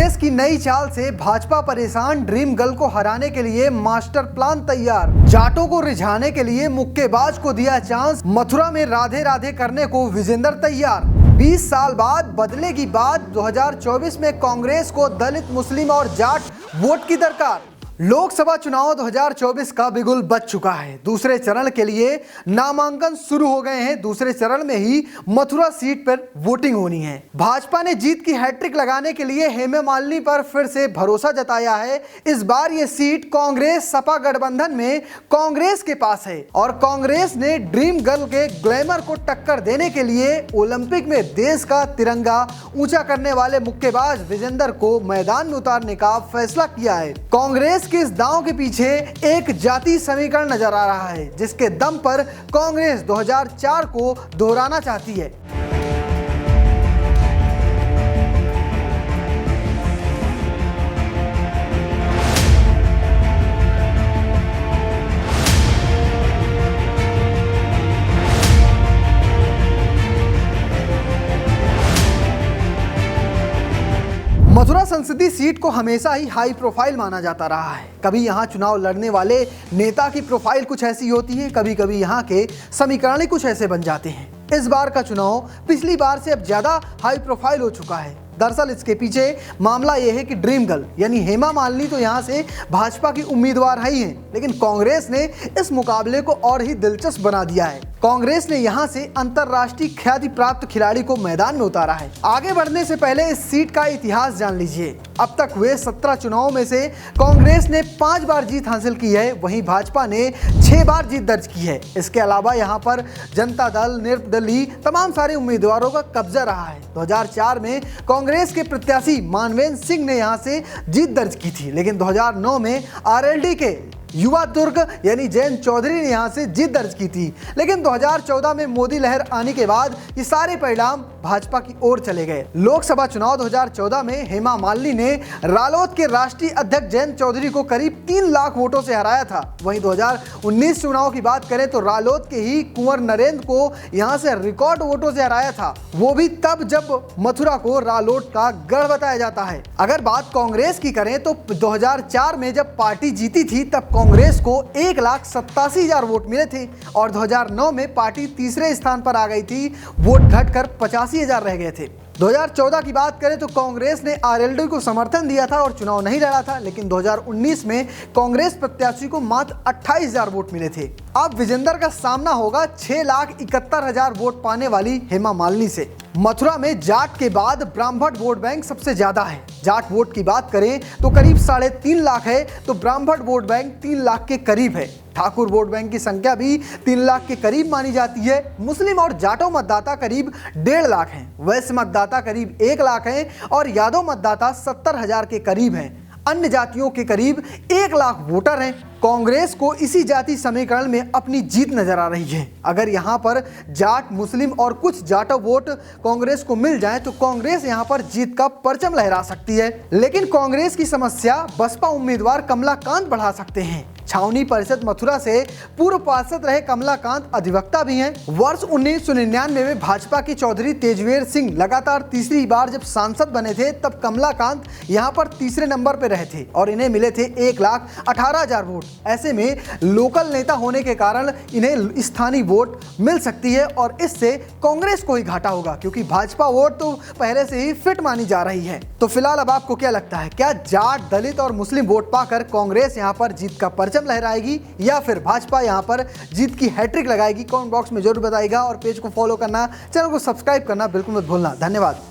कांग्रेस की नई चाल से भाजपा परेशान, ड्रीम गर्ल को हराने के लिए मास्टर प्लान तैयार। जाटों को रिझाने के लिए मुक्केबाज को दिया चांस, मथुरा में राधे राधे करने को विजेंदर तैयार। 20 साल बाद बदलेगी बात, 2024 में कांग्रेस को दलित, मुस्लिम और जाट वोट की दरकार। लोकसभा चुनाव 2024 का बिगुल बज चुका है। दूसरे चरण के लिए नामांकन शुरू हो गए हैं। दूसरे चरण में ही मथुरा सीट पर वोटिंग होनी है। भाजपा ने जीत की हैट्रिक लगाने के लिए हेमा मालिनी पर फिर से भरोसा जताया है। इस बार ये सीट कांग्रेस सपा गठबंधन में कांग्रेस के पास है और कांग्रेस ने ड्रीम गर्ल के ग्लैमर को टक्कर देने के लिए ओलंपिक में देश का तिरंगा ऊंचा करने वाले मुक्केबाज विजेंदर को मैदान में उतारने का फैसला किया है। कांग्रेस के इस दांव के पीछे एक जाति समीकरण नजर आ रहा है, जिसके दम पर कांग्रेस 2004 को दोहराना चाहती है। मथुरा संसदीय सीट को हमेशा ही हाई प्रोफाइल माना जाता रहा है। कभी यहाँ चुनाव लड़ने वाले नेता की प्रोफाइल कुछ ऐसी होती है, कभी कभी यहाँ के समीकरण ही कुछ ऐसे बन जाते हैं। इस बार का चुनाव पिछली बार से अब ज्यादा हाई प्रोफाइल हो चुका है। दरअसल इसके पीछे मामला यह है कि ड्रीम गर्ल यानी हेमा मालिनी तो यहाँ से भाजपा की उम्मीदवार है ही है, लेकिन कांग्रेस ने इस मुकाबले को और ही दिलचस्प बना दिया है। कांग्रेस ने यहाँ से अंतर्राष्ट्रीय ख्याति प्राप्त खिलाड़ी को मैदान में उतारा है। आगे बढ़ने से पहले इस सीट का इतिहास जान लीजिए। अब तक हुए 17 चुनावों में से कांग्रेस ने 5 बार जीत हासिल की है, वहीं भाजपा ने 6 बार जीत दर्ज की है। इसके अलावा यहाँ पर जनता दल, निर्दलीय तमाम सारे उम्मीदवारों का कब्जा रहा है। 2004 में कांग्रेस के प्रत्याशी मानवेंद्र सिंह ने यहां से जीत दर्ज की थी, लेकिन 2009 में आरएलडी के युवा दुर्ग यानी जयंत चौधरी ने यहां से जीत दर्ज की थी, लेकिन 2014 में मोदी लहर आने के बाद ये सारे परिणाम भाजपा की ओर चले गए। लोकसभा चुनाव 2014 में हेमा मालिनी ने रालोद के राष्ट्रीय अध्यक्ष जयंत चौधरी को करीब 3 लाख वोटों से हराया था। वहीं 2019 चुनाव की बात करें तो रालोद के ही कुंवर नरेंद्र को यहां से रिकॉर्ड वोटों से हराया था, वो भी तब जब मथुरा को रालोद का गढ़ बताया जाता है। अगर बात कांग्रेस की करें तो 2004 में जब पार्टी जीती थी तब कांग्रेस को 1,87,000 वोट मिले थे और 2009 में पार्टी तीसरे स्थान पर आ गई थी। वोट घटकर 85,000 रह गए थे। 2014 की बात करें तो कांग्रेस ने आरएलडी को समर्थन दिया था और चुनाव नहीं लड़ा था, लेकिन 2019 में कांग्रेस प्रत्याशी को मात्र 28,000 वोट मिले थे। अब विजेंदर का सामना होगा 6,71,000 वोट पाने वाली हेमा मालिनी से। मथुरा में जाट के बाद ब्राह्मण वोट बैंक सबसे ज्यादा है। जाट वोट की बात करें तो करीब 3.5 लाख है, तो ब्राह्मण वोट बैंक 3 लाख के करीब है। ठाकुर वोट बैंक की संख्या भी 3 लाख के करीब मानी जाती है। मुस्लिम और जाटो मतदाता करीब 1.5 लाख हैं। वैश्य मतदाता करीब 1 लाख हैं और यादव मतदाता 70,000 के करीब हैं। अन्य जातियों के करीब 1 लाख वोटर हैं। कांग्रेस को इसी जाति समीकरण में अपनी जीत नजर आ रही है। अगर यहां पर जाट, मुस्लिम और कुछ जाटो वोट कांग्रेस को मिल जाए तो कांग्रेस यहां पर जीत का परचम लहरा सकती है, लेकिन कांग्रेस की समस्या बसपा उम्मीदवार कमलाकांत बढ़ा सकते हैं। छावनी परिषद मथुरा से पूर्व पार्षद रहे कमलाकांत अधिवक्ता भी हैं। वर्ष 1999 में भाजपा के चौधरी तेजवीर सिंह लगातार तीसरी बार जब सांसद बने थे तब कमलाकांत यहां पर तीसरे नंबर पर रहे थे और इन्हें मिले थे 1,18,000 वोट। ऐसे में लोकल नेता होने के कारण इन्हें स्थानीय वोट मिल सकती है और इससे कांग्रेस को ही घाटा होगा, क्योंकि भाजपा वोट तो पहले से ही फिट मानी जा रही है। तो फिलहाल अब आपको क्या लगता है, क्या जाट, दलित और मुस्लिम वोट पाकर कांग्रेस यहां पर जीत का परचम लहराएगी या फिर भाजपा यहां पर जीत की हैट्रिक लगाएगी? कमेंट बॉक्स में जरूर बताइएगा और पेज को फॉलो करना, चैनल को सब्सक्राइब करना बिल्कुल मत भूलना। धन्यवाद।